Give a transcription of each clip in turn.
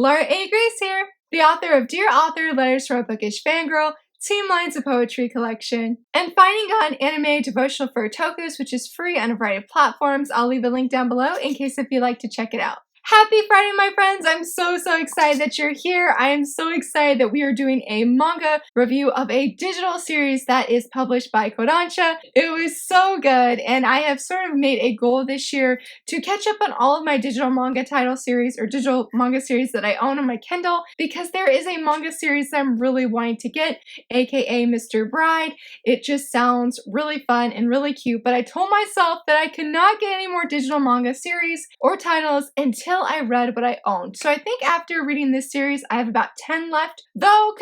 Laura A. Grace here, the author of Dear Author, Letters from a Bookish Fangirl, Team Lines of Poetry collection, and Finding God Anime Devotional for Otakus, which is free on a variety of platforms. I'll leave a link down below in case if you'd like to check it out. Happy Friday, my friends! I'm so excited that you're here. I am so excited that we are doing a manga review of a digital series that is published by Kodnasha. It was so good, and I have sort of made a goal this year to catch up on all of my digital manga title series or digital manga series that I own on my Kindle, because there is a manga series that I'm really wanting to get, aka Mr. Bride. It just sounds really fun and really cute, but I told myself that I could not get any more digital manga series or titles until I read what I owned. So I think after reading this series, I have about 10 left. Though,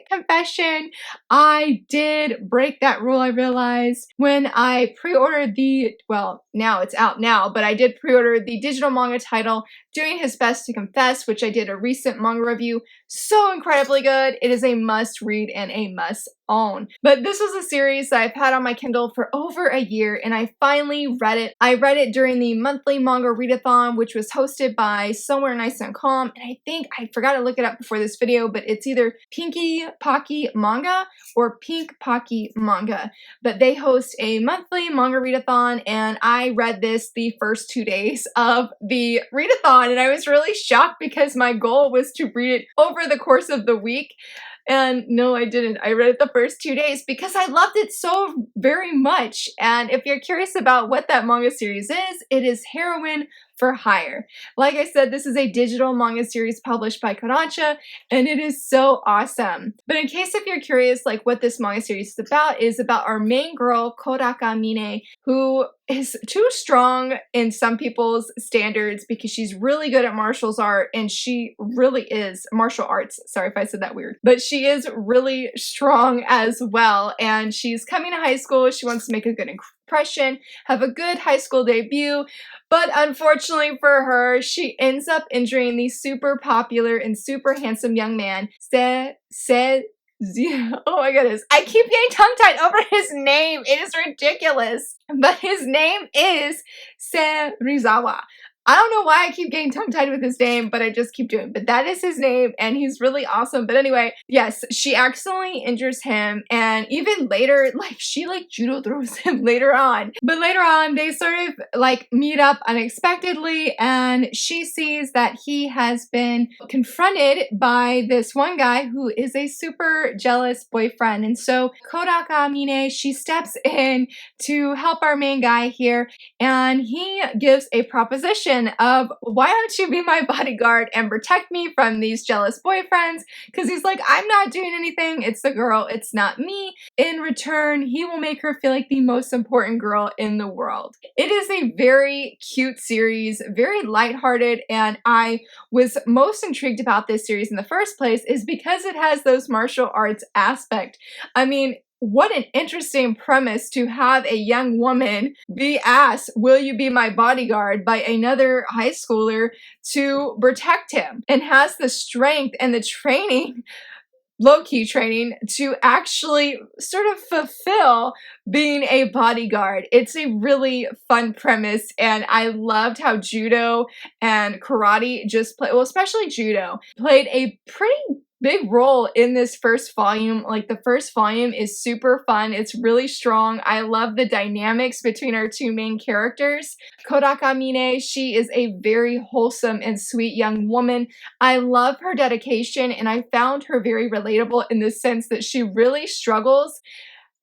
confession, I did break that rule, I realized, when I pre-ordered well, now it's out now, but I did pre-order the digital manga title, Doing His Best to Confess, which I did a recent manga review. So incredibly good. It is a must read and a must own. But this was a series that I've had on my Kindle for over a year, and I finally read it. I read it during the monthly manga readathon, which was hosted by Somewhere Nice and Calm, and I think I forgot to look it up before this video, but it's either Pinky Pocky Manga or Pink Pocky Manga. But they host a monthly manga readathon, and I read this the first 2 days of the readathon, and I was really shocked because my goal was to read it over the course of the week. And no, I didn't. I read it the first 2 days because I loved it so very much. And if you're curious about what that manga series is, it is Heroine for Hire. Like I said, this is a digital manga series published by Kodnasha, and it is so awesome. But in case if you're curious, like what this manga series is about our main girl, Kodaka Mine, who is too strong in some people's standards because she's really good at martial arts, and she really is martial arts. Sorry if I said that weird. But she is really strong as well, and she's coming to high school. She wants to make a good impression, have a good high school debut, but unfortunately for her, she ends up injuring the super popular and super handsome young man, oh my goodness, I keep getting tongue-tied over his name. It is ridiculous. But his name is Serizawa. I don't know why I keep getting tongue-tied with his name, but I just keep doing it. But that is his name, and he's really awesome. But anyway, yes, she accidentally injures him, and even later, she judo throws him later on. But later on, they sort of meet up unexpectedly, and she sees that he has been confronted by this one guy who is a super jealous boyfriend. And so Kodaka Mine, she steps in to help our main guy here, and he gives a proposition of, why don't you be my bodyguard and protect me from these jealous boyfriends? Because he's like, I'm not doing anything, it's the girl, it's not me. In return, he will make her feel like the most important girl in the world. It is a very cute series, very lighthearted, and I was most intrigued about this series in the first place is because it has those martial arts aspect. I mean, what an interesting premise to have a young woman be asked, will you be my bodyguard, by another high schooler to protect him, and has the strength and the training, low-key training, to actually sort of fulfill being a bodyguard. It's a really fun premise, and I loved how judo and karate just play, well, especially judo, played a pretty big role in this first volume. The first volume is super fun. It's really strong. I love the dynamics between our two main characters. Kodaka Mine, she is a very wholesome and sweet young woman. I love her dedication, and I found her very relatable in the sense that she really struggles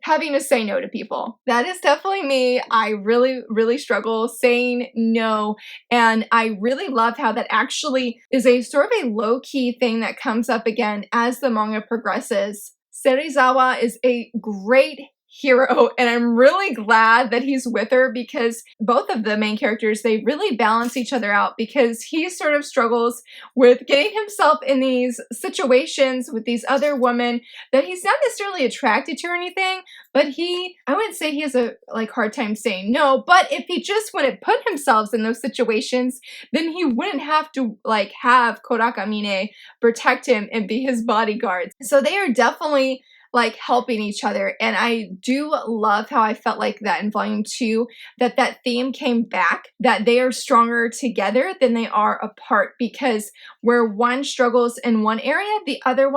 having to say no to people. That is definitely me. I really struggle saying no, and I really love how that actually is a sort of a low-key thing that comes up again as the manga progresses. Serizawa is a great hero, and I'm really glad that he's with her, because both of the main characters, they really balance each other out, because he sort of struggles with getting himself in these situations with these other women that he's not necessarily attracted to or anything, but I wouldn't say he has a hard time saying no, but if he just wouldn't put himself in those situations, then he wouldn't have to have Kodaka Mine protect him and be his bodyguard. So they are definitely like helping each other. And I do love how I felt like that in volume 2, that theme came back, that they are stronger together than they are apart, because where one struggles in one area, the other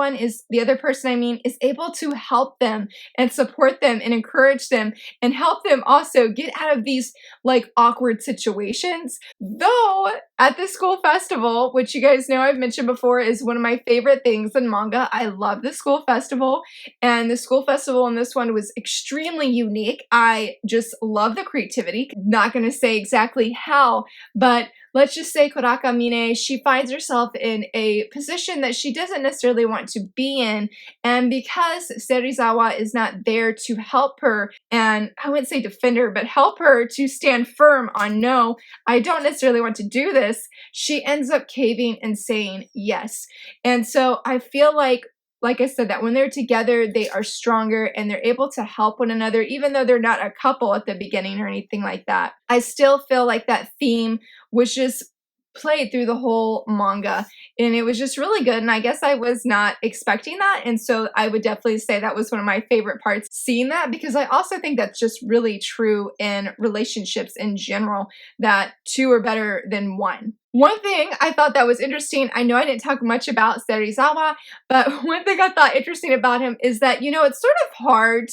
person, I mean, is able to help them and support them and encourage them and help them also get out of these like awkward situations. Though at the school festival, which you guys know I've mentioned before is one of my favorite things in manga. I love the school festival, and the school festival in this one was extremely unique. I just love the creativity. Not going to say exactly how, but let's just say Kodaka Mine, she finds herself in a position that she doesn't necessarily want to be in, and because Serizawa is not there to help her, and I wouldn't say defend her, but help her to stand firm on no, I don't necessarily want to do this, she ends up caving and saying yes. And so I feel like I said, that when they're together, they are stronger and they're able to help one another, even though they're not a couple at the beginning or anything like that. I still feel like that theme was just played through the whole manga, and it was just really good, and I guess I was not expecting that, and so I would definitely say that was one of my favorite parts, seeing that, because I also think that's just really true in relationships in general, that two are better than one. One thing I thought that was interesting, I know I didn't talk much about Serizawa, but one thing I thought interesting about him is that, you know, it's sort of hard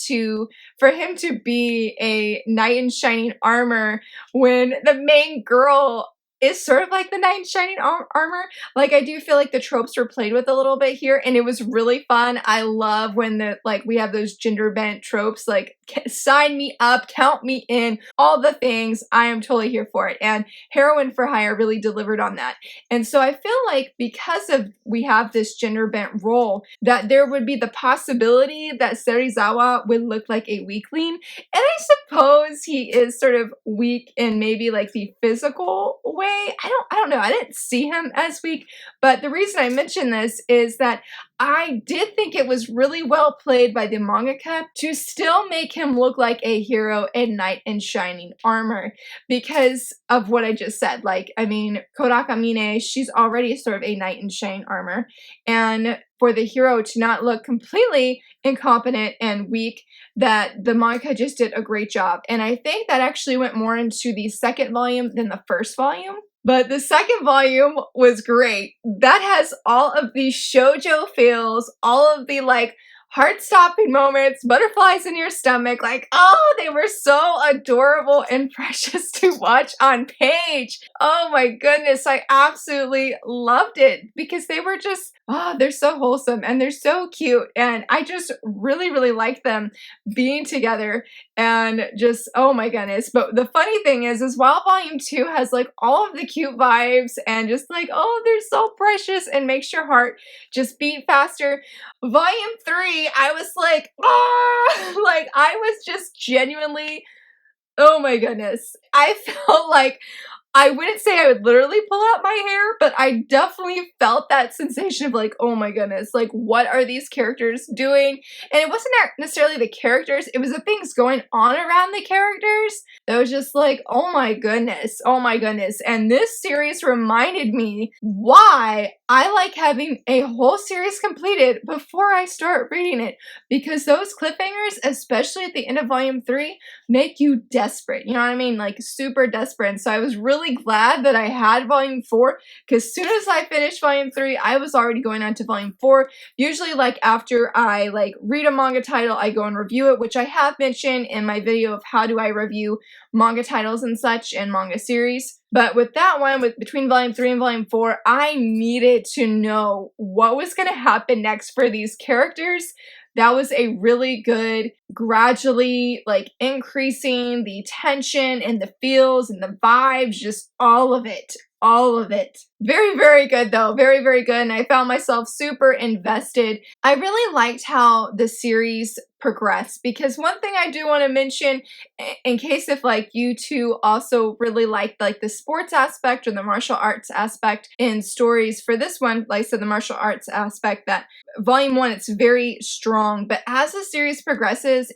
for him to be a knight in shining armor when the main girl is sort of like the knight in shining armor. Like, I do feel like the tropes were played with a little bit here, and it was really fun. I love when we have those gender bent tropes, like sign me up, count me in, all the things. I am totally here for it, and Heroine for Hire really delivered on that. And so I feel like because of we have this gender bent role, that there would be the possibility that Serizawa would look like a weakling, and I suppose he is sort of weak in maybe like the physical way. I don't know. I didn't see him as weak, but the reason I mention this is that I did think it was really well played by the mangaka to still make him look like a hero and knight in shining armor, because of what I just said. Like, I mean, Kodaka Mine, she's already sort of a knight in shining armor, and for the hero to not look completely incompetent and weak, that the manga just did a great job. And I think that actually went more into the second volume than the first volume. But the second volume was great. That has all of the shoujo feels, all of the like heart-stopping moments, butterflies in your stomach, like, oh, they were so adorable and precious to watch on page. Oh my goodness, I absolutely loved it, because they were just, oh, they're so wholesome and they're so cute, and I just really, really like them being together, and just, oh my goodness. But the funny thing is while volume 2 has like all of the cute vibes and just like, oh, they're so precious and makes your heart just beat faster, volume 3, I was like, ah, like I was just genuinely, oh my goodness. I felt like, I wouldn't say I would literally pull out my hair, but I definitely felt that sensation of like, oh my goodness, like what are these characters doing? And it wasn't necessarily the characters, it was the things going on around the characters that was just like, oh my goodness, oh my goodness. And this series reminded me why I like having a whole series completed before I start reading it, because those cliffhangers, especially at the end of volume 3, make you desperate. You know what I mean? Like super desperate. And so I was really glad that I had volume 4, because as soon as I finished volume 3, I was already going on to volume 4. Usually like after I like read a manga title, I go and review it, which I have mentioned in my video of how do I review manga titles and such and manga series. But with that one, between volume 3 and volume 4, I needed to know what was going to happen next for these characters. That was a really good, gradually like increasing the tension and the feels and the vibes, just all of it. All of it. Very, very good though. Very, very good. And I found myself super invested. I really liked how the series progressed, because one thing I do want to mention, in case if like you two also really liked like the sports aspect or the martial arts aspect in stories, for this one, like I said, the martial arts aspect, that volume 1, it's very strong, but as the series progresses,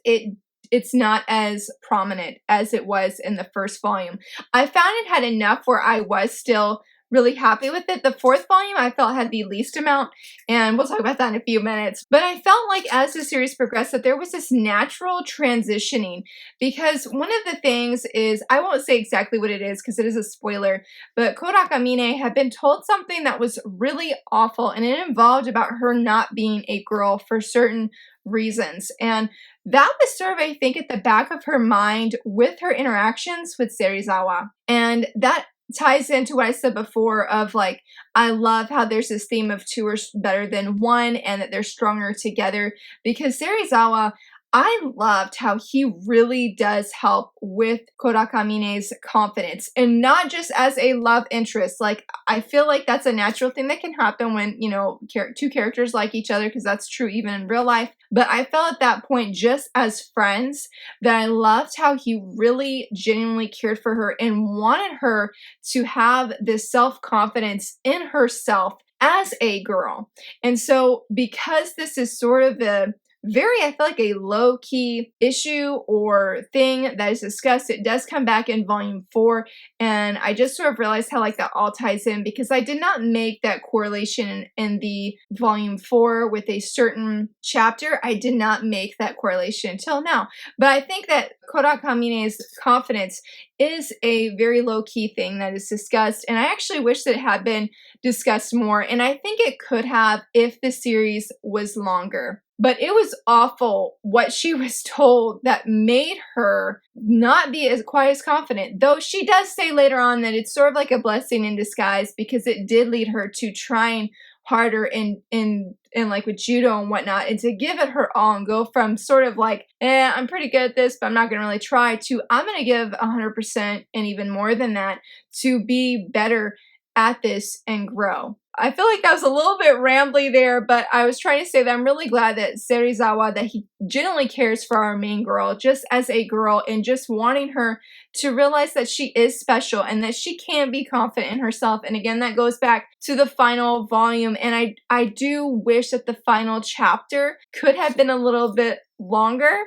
it's not as prominent as it was in the first volume. I found it had enough where I was still really happy with it. The fourth volume I felt had the least amount, and we'll talk about that in a few minutes. But I felt like as the series progressed that there was this natural transitioning, because one of the things is, I won't say exactly what it is because it is a spoiler, but Kodakamine had been told something that was really awful, and it involved about her not being a girl for certain reasons. And that was sort of, I think, at the back of her mind with her interactions with Serizawa. And that ties into what I said before of like, I love how there's this theme of two are better than one and that they're stronger together, because Serizawa, I loved how he really does help with Korakamine's confidence, and not just as a love interest. Like, I feel like that's a natural thing that can happen when, you know, two characters like each other, because that's true even in real life. But I felt at that point, just as friends, that I loved how he really genuinely cared for her and wanted her to have this self-confidence in herself as a girl. And so, because this is sort of a very, I feel like, a low-key issue or thing that is discussed, it does come back in volume 4, and I just sort of realized how like that all ties in, because I did not make that correlation in the volume 4 with a certain chapter. I did not make that correlation until now, but I think that Korakamine's confidence is a very low-key thing that is discussed, and I actually wish that it had been discussed more, and I think it could have if the series was longer. But it was awful what she was told that made her not be as quite as confident. Though she does say later on that it's sort of like a blessing in disguise, because it did lead her to trying harder in like with judo and whatnot, and to give it her all and go from sort of like, I'm pretty good at this, but I'm not gonna really try, to I'm gonna give 100% and even more than that to be better at this and grow. I feel like that was a little bit rambly there, but I was trying to say that I'm really glad that Serizawa, that he genuinely cares for our main girl just as a girl, and just wanting her to realize that she is special and that she can be confident in herself. And again, that goes back to the final volume, and I do wish that the final chapter could have been a little bit longer.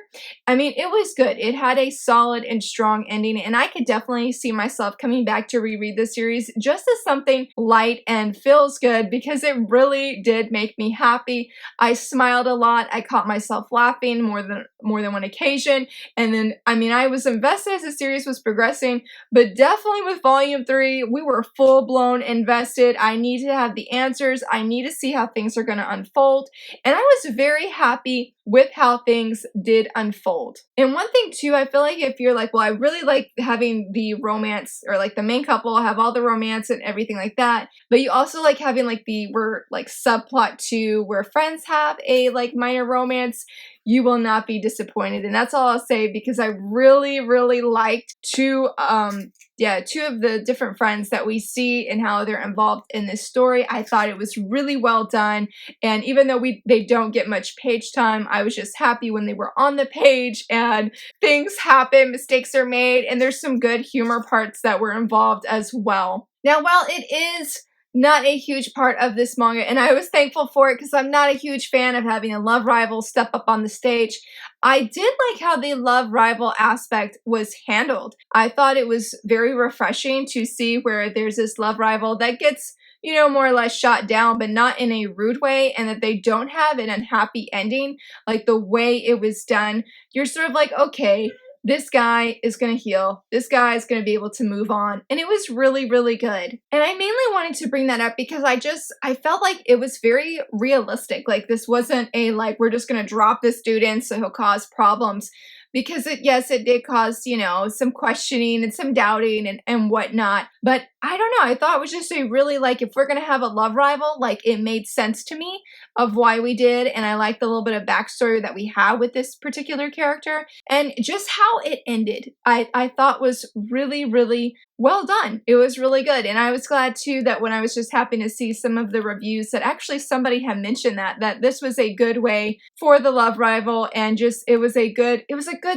I mean, it was good. It had a solid and strong ending, and I could definitely see myself coming back to reread the series just as something light and feels good, because it really did make me happy. I smiled a lot. I caught myself laughing more than one occasion. And then, I mean, I was invested as the series was progressing, but definitely with volume 3, we were full-blown invested. I need to have the answers. I need to see how things are going to unfold. And I was very happy with how things did unfold. And one thing too, I feel like if you're like, well, I really like having the romance, or like the main couple have all the romance and everything like that, but you also like having like the subplot 2 where friends have a like minor romance, you will not be disappointed. And that's all I'll say, because I really, really liked two of the different friends that we see and how they're involved in this story. I thought it was really well done. And even though they don't get much page time, I was just happy when they were on the page, and things happen, mistakes are made, and there's some good humor parts that were involved as well. Now, while it is not a huge part of this manga, and I was thankful for it because I'm not a huge fan of having a love rival step up on the stage, I did like how the love rival aspect was handled. I thought it was very refreshing to see where there's this love rival that gets, you know, more or less shot down, but not in a rude way, and that they don't have an unhappy ending. Like the way it was done, you're sort of like, okay, this guy is going to heal. This guy is going to be able to move on. And it was really, really good. And I mainly wanted to bring that up because I felt like it was very realistic. Like this wasn't a, like, we're just going to drop this dude in so he'll cause problems. Because it did cause, you know, some questioning and some doubting and whatnot. But I don't know, I thought it was just a really, like, if we're going to have a love rival, like, it made sense to me of why we did. And I liked the little bit of backstory that we had with this particular character. And just how it ended, I thought was really, really well done. It was really good. And I was glad too that when I was just happy to see some of the reviews that actually somebody had mentioned that this was a good way for the love rival, and just it was a good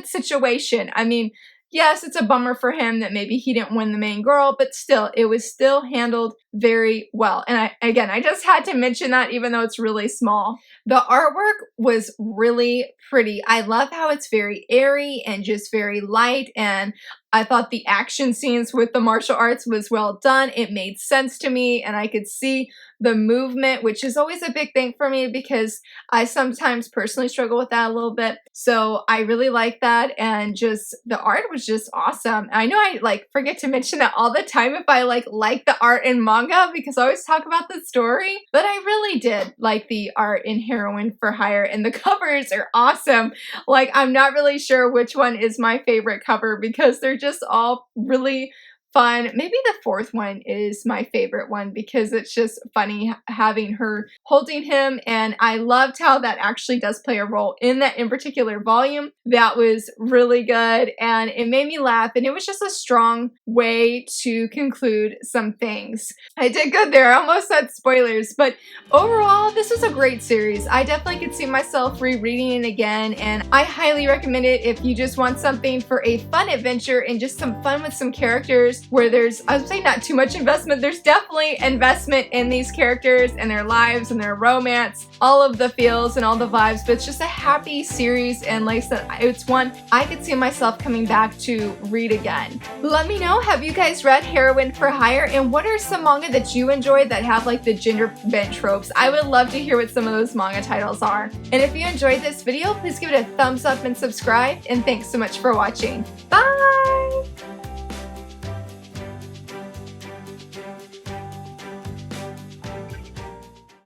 situation. I mean, yes, it's a bummer for him that maybe he didn't win the main girl, but still, it was still handled very well. And I just had to mention that, even though it's really small. The artwork was really pretty. I love how it's very airy and just very light, and I thought the action scenes with the martial arts was well done. It made sense to me, and I could see the movement, which is always a big thing for me because I sometimes personally struggle with that a little bit. So I really like that, and just the art was just awesome. I know I like forget to mention that all the time if I like the art in manga because I always talk about the story, but I really did like the art in Heroine for Hire, and the covers are awesome. Like, I'm not really sure which one is my favorite cover because they're just all really fun. Maybe the fourth one is my favorite one because it's just funny having her holding him, and I loved how that actually does play a role in that in particular volume. That was really good, and it made me laugh, and it was just a strong way to conclude some things. I did good there. I almost said spoilers, but overall, this was a great series. I definitely could see myself rereading it again, and I highly recommend it if you just want something for a fun adventure and just some fun with some characters where there's, I would say, not too much investment. There's definitely investment in these characters and their lives and their romance, all of the feels and all the vibes, but it's just a happy series, and like I said, it's one I could see myself coming back to read again. Let me know, have you guys read Heroine for Hire, and what are some manga that you enjoyed that have like the gender bent tropes? I would love to hear what some of those manga titles are. And if you enjoyed this video, please give it a thumbs up and subscribe, and thanks so much for watching. Bye!